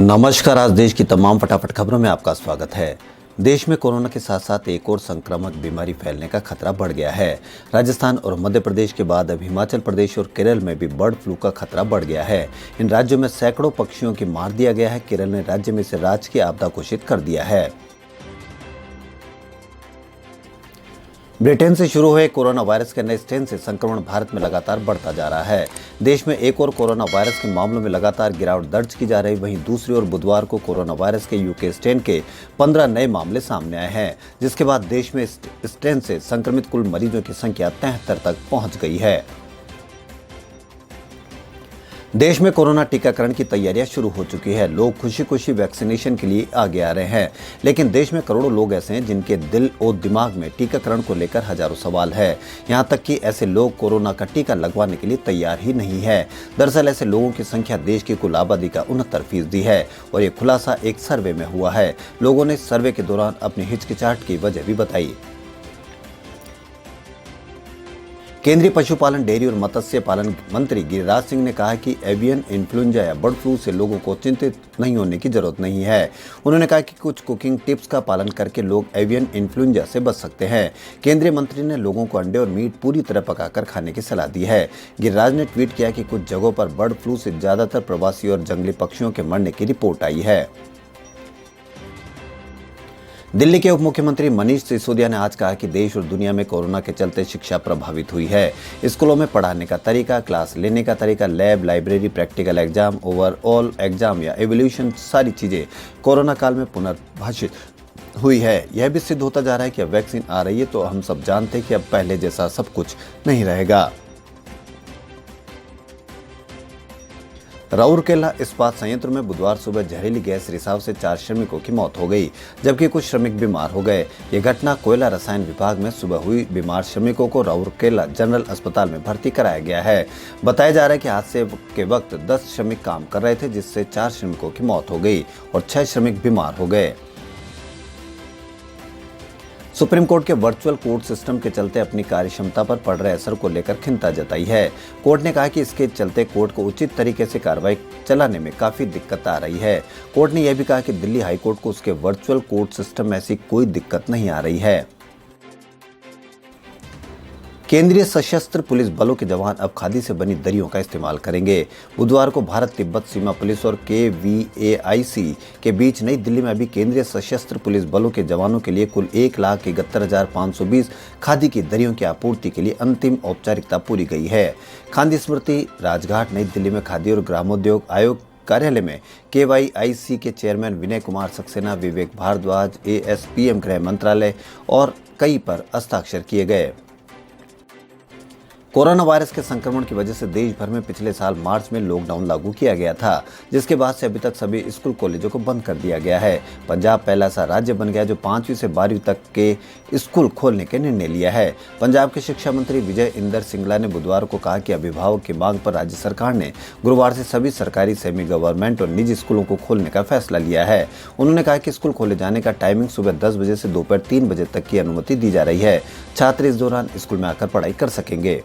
नमस्कार। आज देश की तमाम फटाफट खबरों में आपका स्वागत है। देश में कोरोना के साथ साथ एक और संक्रामक बीमारी फैलने का खतरा बढ़ गया है। राजस्थान और मध्य प्रदेश के बाद अब हिमाचल प्रदेश और केरल में भी बर्ड फ्लू का खतरा बढ़ गया है। इन राज्यों में सैकड़ों पक्षियों की मार दिया गया है। केरल ने राज्य में इसे राजकीय आपदा घोषित कर दिया है। ब्रिटेन से शुरू हुए कोरोना वायरस के नए स्ट्रेन से संक्रमण भारत में लगातार बढ़ता जा रहा है। देश में एक और कोरोना वायरस के मामलों में लगातार गिरावट दर्ज की जा रही। वहीं दूसरी ओर बुधवार को कोरोना वायरस के यूके स्ट्रेन के 15 नए मामले सामने आए हैं, जिसके बाद देश में इस स्ट्रेन से संक्रमित कुल मरीजों की संख्या 73 तक पहुंच गई है। देश में कोरोना टीकाकरण की तैयारियां शुरू हो चुकी है। लोग खुशी खुशी वैक्सीनेशन के लिए आगे आ रहे हैं, लेकिन देश में करोड़ों लोग ऐसे हैं जिनके दिल और दिमाग में टीकाकरण को लेकर हजारों सवाल है। यहां तक कि ऐसे लोग कोरोना का टीका लगवाने के लिए तैयार ही नहीं है। दरअसल ऐसे लोगों की संख्या देश की कुल आबादी का 69% है और ये खुलासा एक सर्वे में हुआ है। लोगों ने इस सर्वे के दौरान अपनी हिचकिचाहट की वजह भी बताई। केंद्रीय पशुपालन, डेयरी और मत्स्य पालन मंत्री गिरिराज सिंह ने कहा कि एवियन इन्फ्लुएंजा या बर्ड फ्लू से लोगों को चिंतित नहीं होने की जरूरत नहीं है। उन्होंने कहा कि कुछ कुकिंग टिप्स का पालन करके लोग एवियन इन्फ्लुएंजा से बच सकते हैं। केंद्रीय मंत्री ने लोगों को अंडे और मीट पूरी तरह पकाकर खाने की सलाह दी है। गिरिराज ने ट्वीट किया कि कुछ जगहों पर बर्ड फ्लू से ज्यादातर प्रवासी और जंगली पक्षियों के मरने की रिपोर्ट आई है। दिल्ली के उप मुख्यमंत्री मनीष सिसोदिया ने आज कहा कि देश और दुनिया में कोरोना के चलते शिक्षा प्रभावित हुई है। स्कूलों में पढ़ाने का तरीका, क्लास लेने का तरीका, lab, library, practical exam, overall exam या एवोल्यूशन, सारी चीजें कोरोना काल में पुनर्भाषित हुई है। यह भी सिद्ध होता जा रहा है कि अब वैक्सीन आ रही है तो हम सब जानते हैं कि अब पहले जैसा सब कुछ नहीं रहेगा। राउरकेला इस्पात संयंत्र में बुधवार सुबह जहरीली गैस रिसाव से 4 श्रमिकों की मौत हो गई, जबकि कुछ श्रमिक बीमार हो गए। ये घटना कोयला रसायन विभाग में सुबह हुई। बीमार श्रमिकों को राउरकेला जनरल अस्पताल में भर्ती कराया गया है। बताया जा रहा है कि हादसे के वक्त 10 श्रमिक काम कर रहे थे, जिससे 4 श्रमिकों की मौत हो गई और 6 श्रमिक बीमार हो गए। सुप्रीम कोर्ट के वर्चुअल कोर्ट सिस्टम के चलते अपनी कार्यक्षमता पर पड़ रहे असर को लेकर चिंता जताई है। कोर्ट ने कहा कि इसके चलते कोर्ट को उचित तरीके से कार्रवाई चलाने में काफी दिक्कत आ रही है। कोर्ट ने यह भी कहा कि दिल्ली हाईकोर्ट को उसके वर्चुअल कोर्ट सिस्टम में ऐसी कोई दिक्कत नहीं आ रही है। केंद्रीय सशस्त्र पुलिस बलों के जवान अब खादी से बनी दरियों का इस्तेमाल करेंगे। बुधवार को भारत तिब्बत सीमा पुलिस और KVAIC के बीच नई दिल्ली में अभी केंद्रीय सशस्त्र पुलिस बलों के जवानों के लिए कुल 1,71,520 खादी की दरियों की आपूर्ति के लिए अंतिम औपचारिकता पूरी गई है। खादी स्मृति राजघाट नई दिल्ली में खादी और ग्रामोद्योग आयोग कार्यालय में KVAIC के चेयरमैन विनय कुमार सक्सेना, विवेक भारद्वाज, ASPM गृह मंत्रालय और कई पर हस्ताक्षर किए गए। कोरोना वायरस के संक्रमण की वजह से देश भर में पिछले साल मार्च में लॉकडाउन लागू किया गया था, जिसके बाद से अभी तक सभी स्कूल कॉलेजों को बंद कर दिया गया है। पंजाब पहला ऐसा राज्य बन गया जो 5वीं से 12वीं तक के स्कूल खोलने के निर्णय लिया है। पंजाब के शिक्षा मंत्री विजय इंदर सिंगला ने बुधवार को कहा कि अभिभावक की मांग पर राज्य सरकार ने गुरुवार से सभी सरकारी, सेमी गवर्नमेंट और निजी स्कूलों को खोलने का फैसला लिया है। उन्होंने कहा कि स्कूल खोले जाने का टाइमिंग सुबह 10 बजे से दोपहर 3 बजे तक की अनुमति दी जा रही है। छात्र इस दौरान स्कूल में आकर पढ़ाई कर सकेंगे।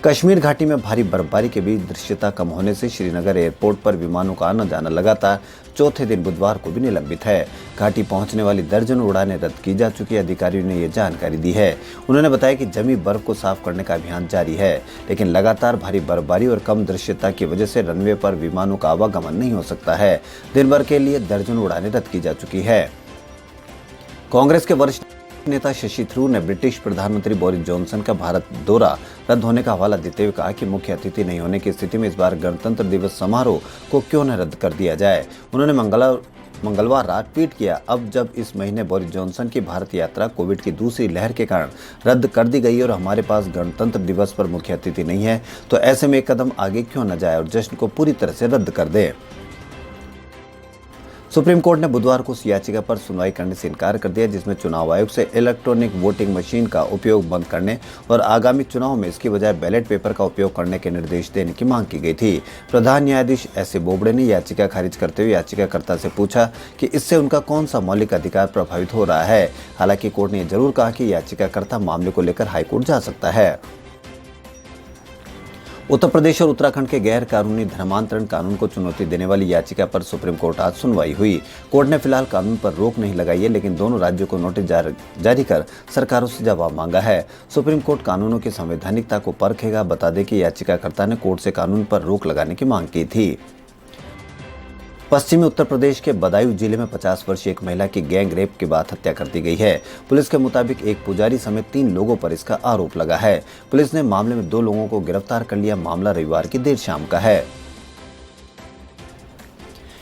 कश्मीर घाटी में भारी बर्फबारी के बीच दृश्यता कम होने से श्रीनगर एयरपोर्ट पर विमानों का आना जाना लगातार चौथे दिन बुधवार को भी निलंबित है। घाटी पहुंचने वाली दर्जनों उड़ानें रद्द की जा चुकी। अधिकारियों ने यह जानकारी दी है। उन्होंने बताया कि जमी बर्फ को साफ करने का अभियान जारी है, लेकिन लगातार भारी बर्फबारी और कम दृश्यता की वजह से रनवे पर विमानों का आवागमन नहीं हो सकता है। दिन भर के लिए दर्जनों उड़ानें रद्द की जा चुकी है। कांग्रेस के वरिष्ठ नेता शशि थरूर ने ब्रिटिश प्रधानमंत्री बोरिस जॉनसन का भारत दौरा रद्द होने का हवाला देते हुए कहा कि मुख्य अतिथि नहीं होने की स्थिति में इस बार गणतंत्र दिवस समारोह को क्यों न रद्द कर दिया जाए। उन्होंने मंगलवार रात ट्वीट किया, अब जब इस महीने बोरिस जॉनसन की भारत यात्रा कोविड की दूसरी लहर के कारण रद्द कर दी गई और हमारे पास गणतंत्र दिवस पर मुख्य अतिथि नहीं है, तो ऐसे में एक कदम आगे क्यों न जाए और जश्न को पूरी तरह से रद्द कर दे। सुप्रीम कोर्ट ने बुधवार को उस याचिका पर सुनवाई करने से इनकार कर दिया जिसमें चुनाव आयोग से इलेक्ट्रॉनिक वोटिंग मशीन का उपयोग बंद करने और आगामी चुनाव में इसकी बजाय बैलेट पेपर का उपयोग करने के निर्देश देने की मांग की गई थी। प्रधान न्यायाधीश एस ए बोबड़े ने याचिका खारिज करते हुए याचिकाकर्ता से पूछा कि इससे उनका कौन सा मौलिक अधिकार प्रभावित हो रहा है। हालांकि कोर्ट ने जरूर कहा कि याचिकाकर्ता मामले को लेकर हाईकोर्ट जा सकता है। उत्तर प्रदेश और उत्तराखंड के गैर कानूनी धर्मांतरण कानून को चुनौती देने वाली याचिका पर सुप्रीम कोर्ट आज सुनवाई हुई। कोर्ट ने फिलहाल कानून पर रोक नहीं लगाई है, लेकिन दोनों राज्यों को नोटिस जारी कर सरकारों से जवाब मांगा है। सुप्रीम कोर्ट कानूनों की संवैधानिकता को परखेगा। बता दें कि याचिकाकर्ता ने कोर्ट से कानून पर रोक लगाने की मांग की थी। पश्चिमी उत्तर प्रदेश के बदायूं जिले में 50 वर्षीय एक महिला की गैंग रेप के बाद हत्या कर दी गई है। पुलिस के मुताबिक एक पुजारी समेत 3 लोगों पर इसका आरोप लगा है। पुलिस ने मामले में 2 लोगों को गिरफ्तार कर लिया। मामला रविवार की देर शाम का है।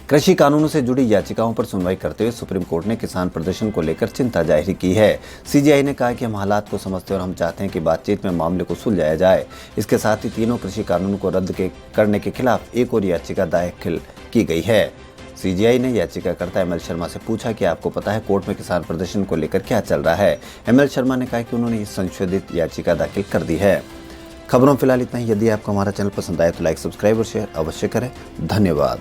कृषि कानूनों से जुड़ी याचिकाओं पर सुनवाई करते हुए सुप्रीम कोर्ट ने किसान प्रदर्शन को लेकर चिंता जाहिर की है। सीजेआई ने कहा कि हम हालात को समझते हैं और हम चाहते हैं कि बातचीत में मामले को सुलझाया जाए। इसके साथ ही तीनों कृषि कानूनों को रद्द करने के खिलाफ एक और याचिका दाखिल की गई है। सीजेआई ने याचिकाकर्ता एमएल शर्मा से पूछा कि आपको पता है कोर्ट में किसान प्रदर्शन को लेकर क्या चल रहा है। एमएल शर्मा ने कहा कि उन्होंने इस संशोधित याचिका दाखिल कर दी है। खबरों फिलहाल इतना ही। यदि आपको हमारा चैनल पसंद आए तो लाइक, सब्सक्राइब और शेयर अवश्य करें। धन्यवाद।